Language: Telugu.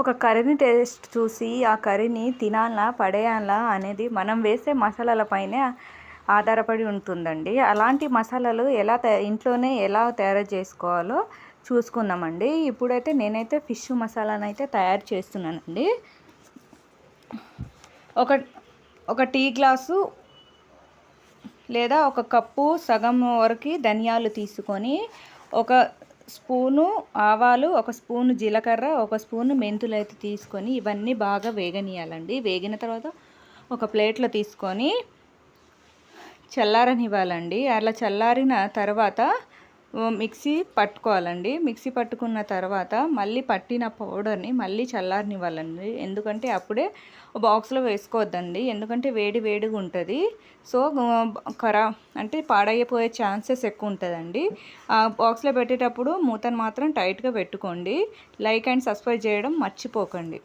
ఒక కర్రీని టేస్ట్ చూసి ఆ కర్రీని తినాలా పడేయాలా అనేది మనం వేసే మసాలాల పైనే ఆధారపడి ఉంటుందండి. అలాంటి మసాలాలు ఇంట్లోనే ఎలా తయారు చేసుకోవాలో చూసుకుందామండి. ఇప్పుడైతే నేనైతే ఫిష్ మసాలానైతే తయారు చేస్తున్నానండి. ఒక ఒక టీ గ్లాసు లేదా ఒక కప్పు సగం వరకు ధనియాలు తీసుకొని, ఒక స్పూను ఆవాలు, ఒక స్పూను జీలకర్ర, ఒక స్పూను మెంతులు అయితే తీసుకొని ఇవన్నీ బాగా వేగనియాలండి. వేగిన తర్వాత ఒక ప్లేట్లో తీసుకొని చల్లారనివ్వాలండి. అలా చల్లారిన తర్వాత మిక్సీ పట్టుకోవాలండి. మిక్సీ పట్టుకున్న తర్వాత మళ్ళీ పట్టిన పౌడర్ని మళ్ళీ చల్లారనివ్వాలండి. ఎందుకంటే అప్పుడే బాక్స్లో వేసుకోవద్దండి, ఎందుకంటే వేడి వేడిగా ఉంటుంది. సో అంటే పాడైపోయే ఛాన్సెస్ ఎక్కువ ఉంటుందండి. బాక్స్లో పెట్టేటప్పుడు మూతను మాత్రం టైట్గా పెట్టుకోండి. లైక్ అండ్ సబ్స్క్రైబ్ చేయడం మర్చిపోకండి.